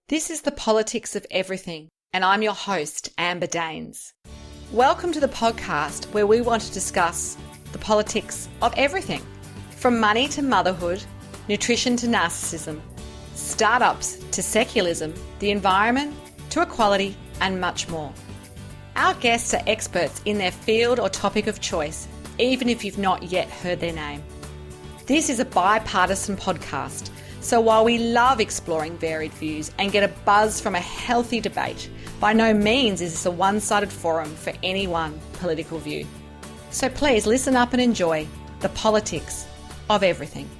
This is the Politics of Everything, and I'm your host, Amber Daines. Welcome to the podcast where we want to discuss the politics of everything, from money to motherhood, nutrition to narcissism, startups to secularism, the environment to equality, and much more. Our guests are experts in their field or topic of choice, even if you've not yet heard their name. This is a bipartisan podcast, so while we love exploring varied views and get a buzz from a healthy debate, by no means is this a one-sided forum for any one political view. So please listen up and enjoy the politics of everything.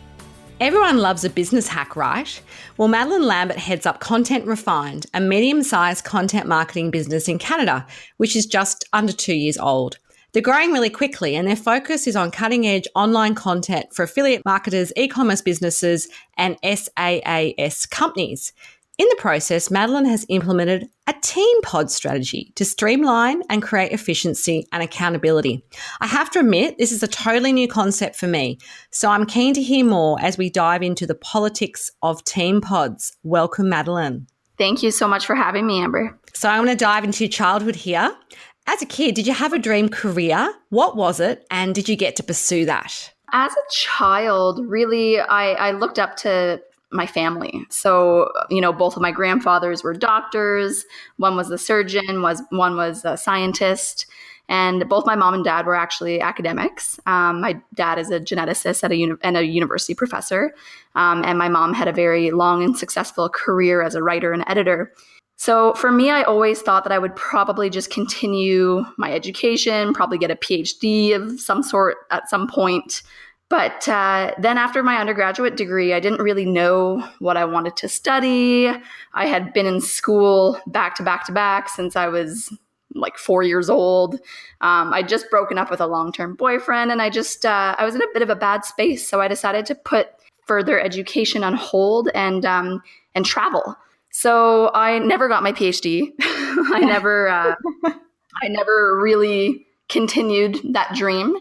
Everyone loves a business hack, right? Well, Madeleine Lambert heads up Content Refined, a medium-sized content marketing business in Canada, which is just under 2 years old. They're growing really quickly and their focus is on cutting-edge online content for affiliate marketers, e-commerce businesses and SaaS companies. In the process, Madeleine has implemented a team pod strategy to streamline and create efficiency and accountability. I have to admit, this is a totally new concept for me, so I'm keen to hear more as we dive into the politics of team pods. Welcome, Madeleine. Thank you so much for having me, Amber. So I'm going to dive into your childhood here. As a kid, did you have a dream career? What was it? And did you get to pursue that? As a child, really, I looked up to my family. So, both of my grandfathers were doctors. One was a surgeon, one was a scientist. And both my mom and dad were actually academics. My dad is a geneticist and a university professor. And my mom had a very long and successful career as a writer and editor. So for me, I always thought that I would probably just continue my education, probably get a PhD of some sort at some point. But then after my undergraduate degree, I didn't really know what I wanted to study. I had been in school back to back since I was like 4 years old. I'd just broken up with a long-term boyfriend and I was in a bit of a bad space. So I decided to put further education on hold and travel. So I never got my PhD. I never really continued that dream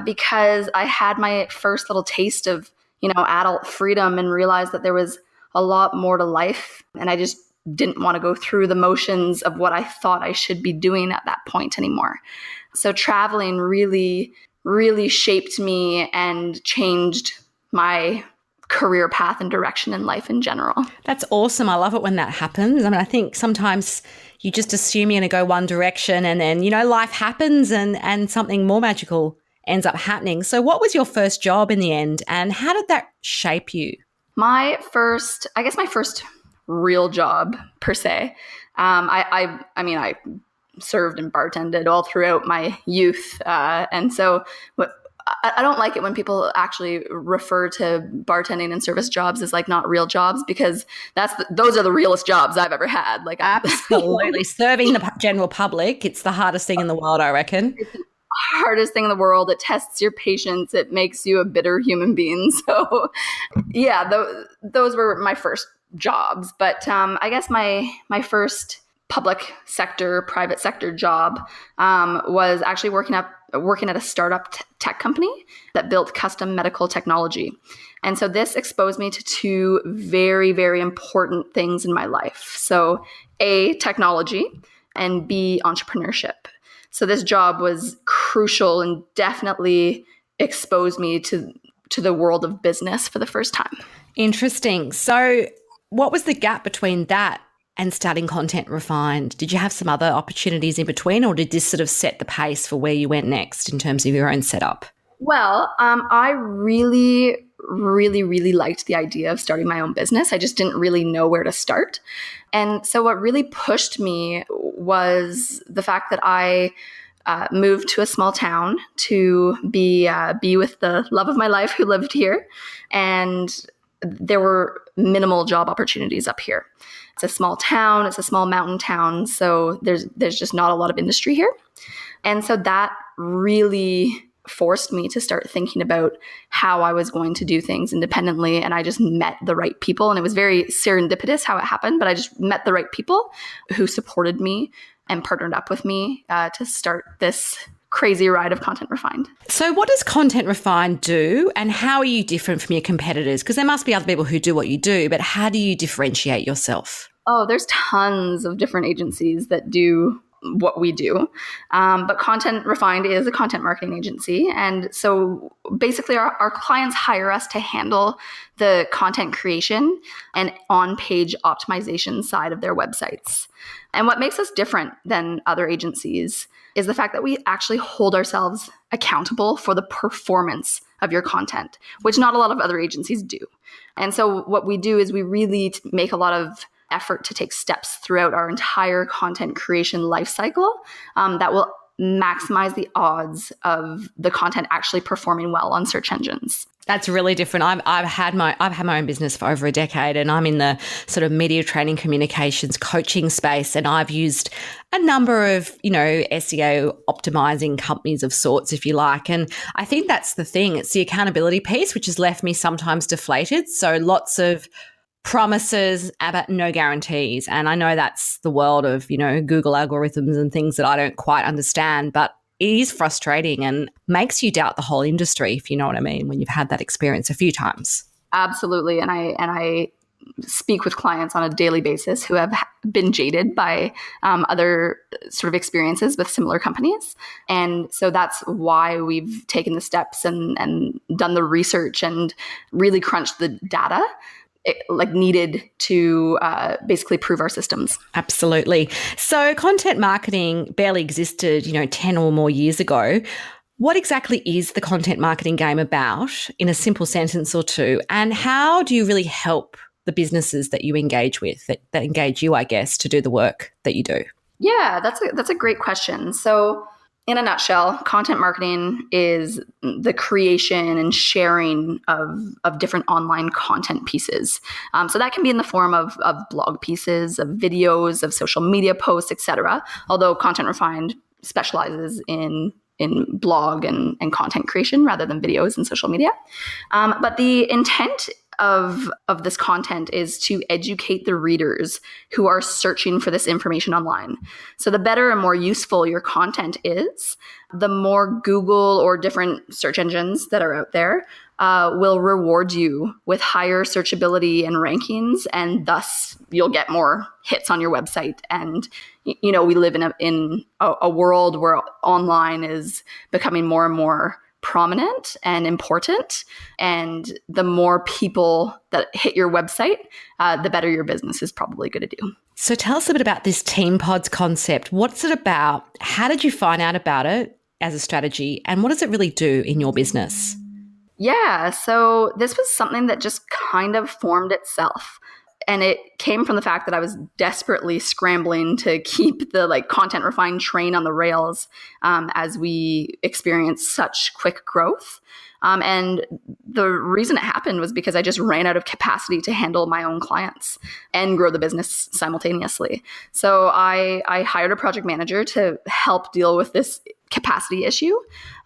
because I had my first little taste of, adult freedom and realized that there was a lot more to life. And I just didn't want to go through the motions of what I thought I should be doing at that point anymore. So traveling really, really shaped me and changed my career path and direction in life in general. That's awesome. I love it when that happens. I think sometimes you just assume you're going to go one direction and then, life happens and something more magical ends up happening. So what was your first job in the end and how did that shape you? My first real job per se. I served and bartended all throughout my youth. And so I don't like it when people actually refer to bartending and service jobs as like not real jobs because those are the realest jobs I've ever had. Like absolutely serving the general public. It's the hardest thing in the world, I reckon. It's the hardest thing in the world. It tests your patience. It makes you a bitter human being. So yeah, those were my first jobs. But I guess my first private sector job was actually working at a startup tech company that built custom medical technology. And so this exposed me to two very, very important things in my life. So A, technology, and B, entrepreneurship. So this job was crucial and definitely exposed me to the world of business for the first time. Interesting. So what was the gap between that and starting Content Refined? Did you have some other opportunities in between or did this sort of set the pace for where you went next in terms of your own setup? Well, I really, really, really liked the idea of starting my own business. I just didn't really know where to start. And so what really pushed me was the fact that I moved to a small town to be with the love of my life who lived here. And there were minimal job opportunities up here. It's a small town. It's a small mountain town. So there's just not a lot of industry here. And so that really forced me to start thinking about how I was going to do things independently. And I just met the right people. And it was very serendipitous how it happened, but I just met the right people who supported me and partnered up with me to start this crazy ride of Content Refined. So what does Content Refined do, and how are you different from your competitors? Because there must be other people who do what you do, but how do you differentiate yourself? Oh, there's tons of different agencies that do what we do. But Content Refined is a content marketing agency. And so basically our clients hire us to handle the content creation and on-page optimization side of their websites. And what makes us different than other agencies is the fact that we actually hold ourselves accountable for the performance of your content, which not a lot of other agencies do. And so what we do is we really make a lot of effort to take steps throughout our entire content creation lifecycle that will maximize the odds of the content actually performing well on search engines. That's really different. I've had my own business for over a decade, and I'm in the sort of media training, communications, coaching space, and I've used a number of, SEO optimizing companies of sorts, if you like. And I think that's the thing. It's the accountability piece, which has left me sometimes deflated. So lots of promises but no guarantees. And I know that's the world of, Google algorithms and things that I don't quite understand, but it is frustrating and makes you doubt the whole industry, if you know what I mean, when you've had that experience a few times. Absolutely. And I speak with clients on a daily basis who have been jaded by other sort of experiences with similar companies. And so that's why we've taken the steps and done the research and really crunched the data needed to basically prove our systems. Absolutely. So content marketing barely existed, 10 or more years ago. What exactly is the content marketing game about in a simple sentence or two? And how do you really help the businesses that you engage with, that engage you, I guess, to do the work that you do? Yeah, that's a great question. So in a nutshell, content marketing is the creation and sharing of different online content pieces. So that can be in the form of blog pieces, of videos, of social media posts, etc. Although Content Refined specializes in blog and content creation rather than videos and social media. But the intent of this content is to educate the readers who are searching for this information online. So the better and more useful your content is, the more Google or different search engines that are out there will reward you with higher searchability and rankings, and thus you'll get more hits on your website. And we live in a world where online is becoming more and more prominent and important, and the more people that hit your website, the better your business is probably going to do. So tell us a bit about this Team Pods concept. What's it about? How did you find out about it as a strategy, and what does it really do in your business? Yeah, so this was something that just kind of formed itself. And it came from the fact that I was desperately scrambling to keep the Content Refined train on the rails as we experienced such quick growth. And the reason it happened was because I just ran out of capacity to handle my own clients and grow the business simultaneously. So I hired a project manager to help deal with this capacity issue.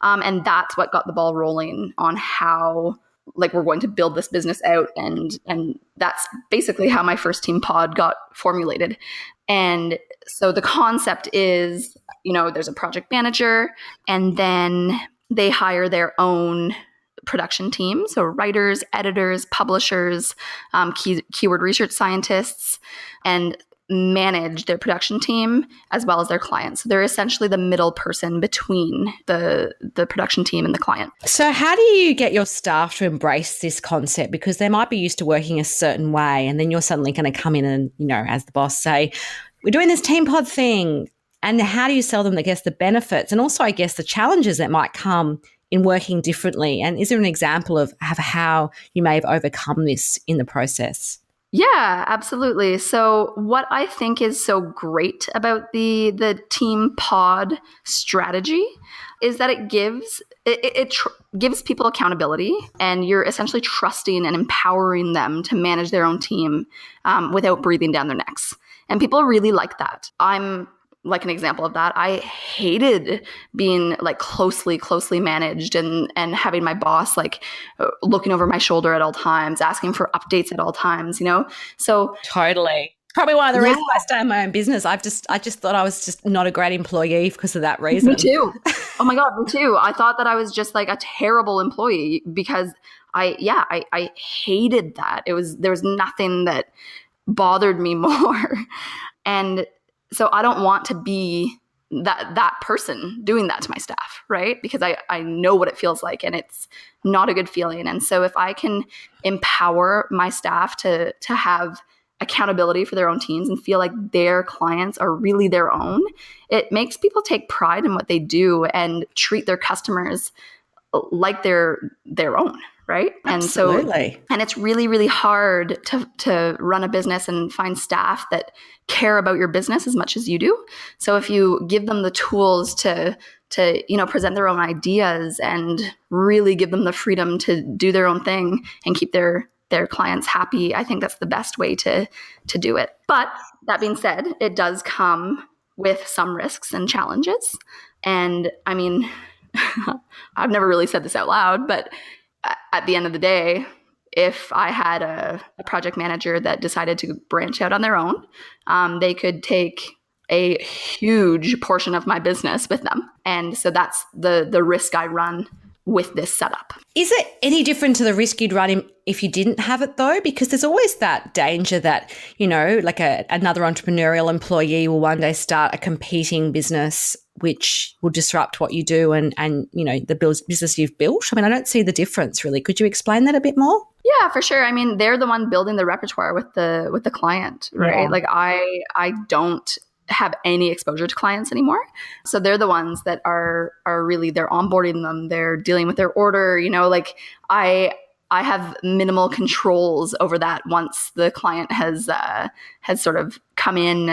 And that's what got the ball rolling on how we're going to build this business out. And that's basically how my first Team Pod got formulated. And so the concept is, there's a project manager, and then they hire their own production team. So writers, editors, publishers, keyword research scientists, and manage their production team as well as their clients. So they're essentially the middle person between the production team and the client. So how do you get your staff to embrace this concept? Because they might be used to working a certain way, and then you're suddenly going to come in and, as the boss, say, we're doing this Team Pod thing. And how do you sell them, I guess, the benefits and also, I guess, the challenges that might come in working differently? And is there an example of how you may have overcome this in the process? Yeah, absolutely. So what I think is so great about the Team Pod strategy is that it gives people accountability, and you're essentially trusting and empowering them to manage their own team without breathing down their necks. And people really like that. I'm an example of that. I hated being closely managed and having my boss looking over my shoulder at all times, asking for updates at all times, So totally. Probably one of the reasons I started my own business. I just thought I was just not a great employee because of that reason. Me too. Oh my God, me too. I thought that I was just like a terrible employee because I hated that. There was nothing that bothered me more. And so I don't want to be that person doing that to my staff, right? Because I know what it feels like and it's not a good feeling. And so if I can empower my staff to have accountability for their own teams and feel like their clients are really their own, it makes people take pride in what they do and treat their customers like they're their own, right? Absolutely. And it's really, really hard to run a business and find staff that care about your business as much as you do. So if you give them the tools to present their own ideas and really give them the freedom to do their own thing and keep their clients happy, I think that's the best way to do it. But that being said, it does come with some risks and challenges. And I mean, I've never really said this out loud, but at the end of the day, if I had a project manager that decided to branch out on their own, they could take a huge portion of my business with them. And so that's the risk I run with this setup. Is it any different to the risk you'd run if you didn't have it though? Because there's always that danger that, like another entrepreneurial employee will one day start a competing business which will disrupt what you do and the business you've built. I mean, I don't see the difference really. Could you explain that a bit more? Yeah, for sure. I mean, they're the one building the repertoire with the client, right? Yeah. Like I don't have any exposure to clients anymore. So they're the ones that are really, they're onboarding them. They're dealing with their order, I have minimal controls over that once the client has sort of come in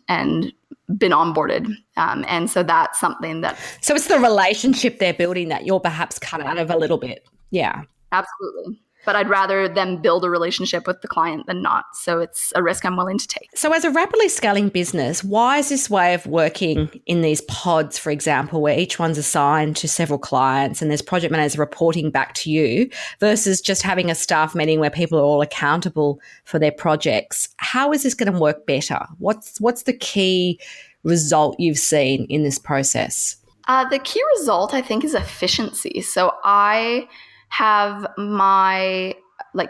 and been onboarded. And so that's something that... So it's the relationship they're building that you're perhaps cut out of a little bit. Yeah. Absolutely. But I'd rather them build a relationship with the client than not. So it's a risk I'm willing to take. So as a rapidly scaling business, why is this way of working in these pods, for example, where each one's assigned to several clients and there's project managers reporting back to you versus just having a staff meeting where people are all accountable for their projects? How is this going to work better? What's the key result you've seen in this process? The key result, I think, is efficiency. So I have my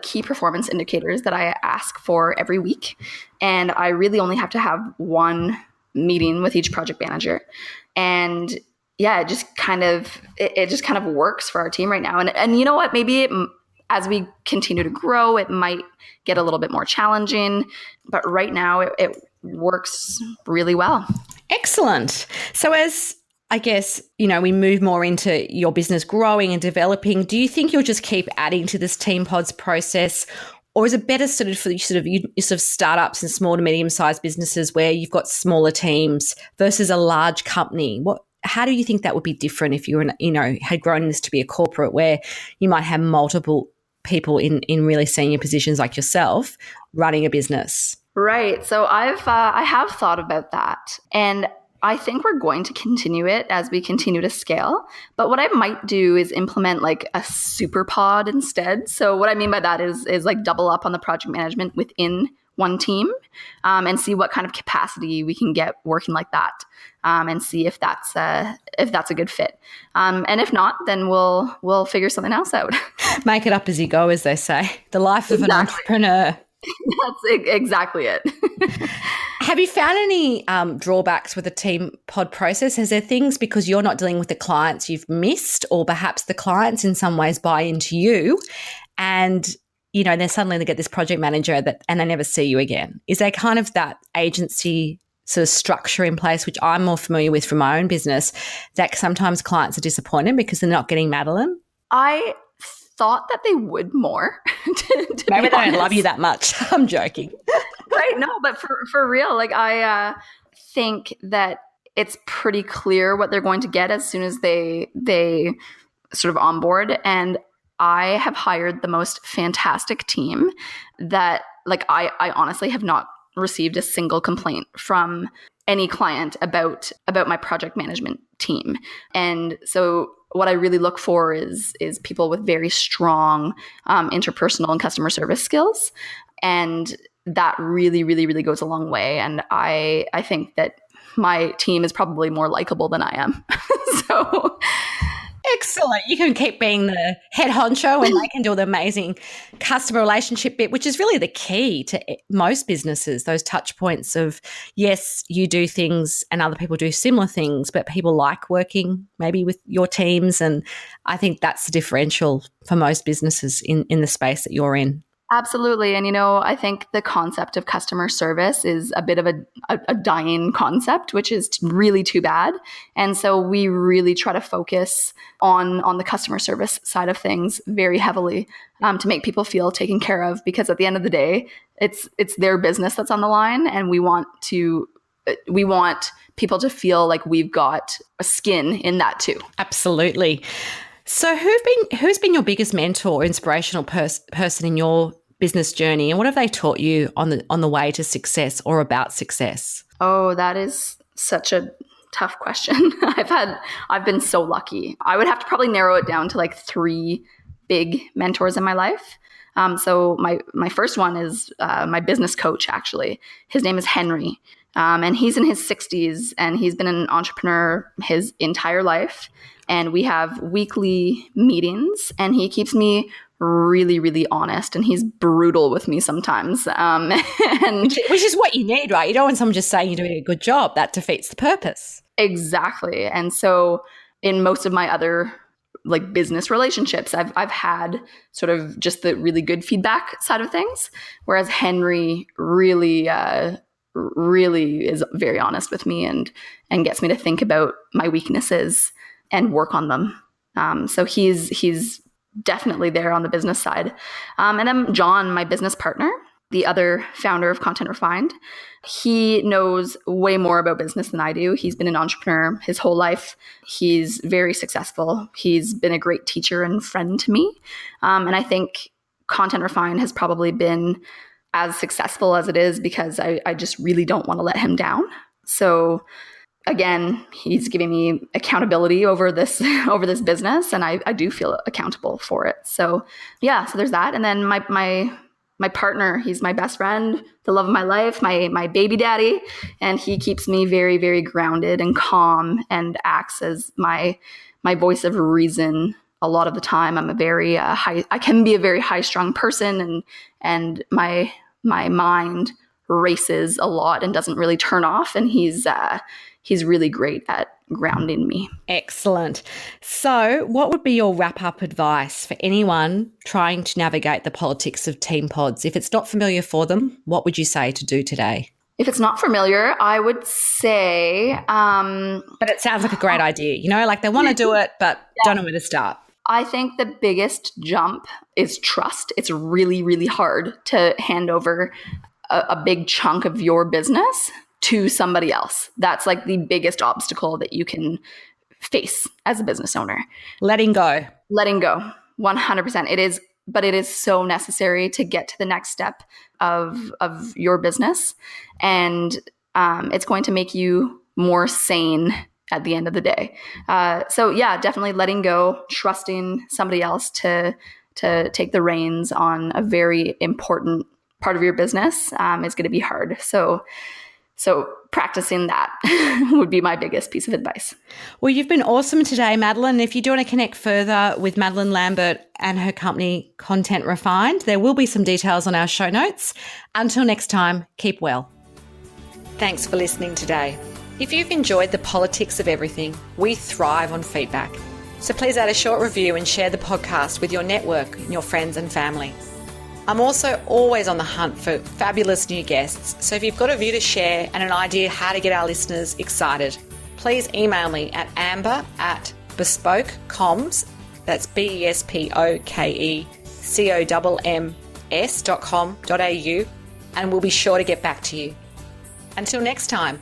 key performance indicators that I ask for every week. And I really only have to have one meeting with each project manager. And yeah, it just kind of works for our team right now. And you know what, maybe as we continue to grow, it might get a little bit more challenging, but right now it works really well. Excellent. So as I guess, we move more into your business growing and developing, do you think you'll just keep adding to this Team Pods process? Or is it better suited for your startups and small to medium-sized businesses where you've got smaller teams versus a large company? How do you think that would be different if you were, had grown this to be a corporate where you might have multiple people in really senior positions like yourself running a business? Right. So I have thought about that. And I think we're going to continue it as we continue to scale. But what I might do is implement like a super pod instead. So what I mean by that is like double up on the project management within one team and see what kind of capacity we can get working like that and see if that's a good fit. And if not, then we'll figure something else out. Make it up as you go, as they say. The life of an entrepreneur. That's exactly it. Have you found any drawbacks with the Team Pod process? Is there things because you're not dealing with the clients you've missed, or perhaps the clients in some ways buy into you and, then suddenly they get this project manager and they never see you again? Is there kind of that agency sort of structure in place, which I'm more familiar with from my own business, that sometimes clients are disappointed because they're not getting Madeleine? I thought that they would more. Maybe they don't love you that much. I'm joking. Right. No, but for real, I think that it's pretty clear what they're going to get as soon as they sort of onboard. And I have hired the most fantastic team that I honestly have not received a single complaint from any client about my project management team. And so what I really look for is people with very strong interpersonal and customer service skills. And that really, really, really goes a long way. And I think that my team is probably more likable than I am. So excellent. You can keep being the head honcho and they can do the amazing customer relationship bit, which is really the key to most businesses, those touch points of, yes, you do things and other people do similar things, but people like working maybe with your teams. And I think that's the differential for most businesses in the space that you're in. absolutely. And, I think the concept of customer service is a bit of a dying concept, which is really too bad. And so we really try to focus on the customer service side of things very heavily to make people feel taken care of, because at the end of the day, it's their business that's on the line. And we want people to feel like we've got a skin in that too. Absolutely. So who's been your biggest mentor or inspirational person in your business journey, and what have they taught you on the way to success or about success? Oh, that is such a tough question. I've been so lucky. I would have to probably narrow it down to like 3 big mentors in my life. So my first one is my business coach, actually. His name is Henry. And he's in his 60s, and he's been an entrepreneur his entire life. And we have weekly meetings, and he keeps me really, really honest, and he's brutal with me sometimes. Which is what you need, right? You don't want someone just saying you're doing a good job. That defeats the purpose. Exactly. And so in most of my other like business relationships, I've had sort of just the really good feedback side of things, whereas Henry really is very honest with me and gets me to think about my weaknesses and work on them. So he's definitely there on the business side. And then John, my business partner, the other founder of Content Refined, he knows way more about business than I do. He's been an entrepreneur his whole life. He's very successful. He's been a great teacher and friend to me. And I think Content Refined has probably been as successful as it is because I just really don't want to let him down. So again, he's giving me accountability over this business, and I do feel accountable for it. So yeah, so there's that. And then my partner, he's my best friend, the love of my life, my baby daddy, and he keeps me very, very grounded and calm and acts as my voice of reason. A lot of the time, I'm I can be a very high-strung person, and my mind races a lot and doesn't really turn off. And he's really great at grounding me. Excellent. So what would be your wrap-up advice for anyone trying to navigate the politics of team pods? If it's not familiar for them, what would you say to do today? If it's not familiar, I would say... but it sounds like a great idea. Like they want to do it, but don't know where to start. I think the biggest jump is trust. It's really, really hard to hand over a big chunk of your business to somebody else. That's like the biggest obstacle that you can face as a business owner. Letting go. 100%. It is, but it is so necessary to get to the next step of your business. And it's going to make you more sane at the end of the day. So yeah, definitely letting go, trusting somebody else to take the reins on a very important part of your business is going to be hard. So practicing that would be my biggest piece of advice. Well, you've been awesome today, Madeleine. If you do want to connect further with Madeleine Lambert and her company, Content Refined, there will be some details on our show notes. Until next time, keep well. Thanks for listening today. If you've enjoyed the politics of everything, we thrive on feedback. So please add a short review and share the podcast with your network and your friends and family. I'm also always on the hunt for fabulous new guests, so if you've got a view to share and an idea how to get our listeners excited, please email me at amber@bespokecoms, that's BESPOKECOMMS.com.au, and we'll be sure to get back to you. Until next time.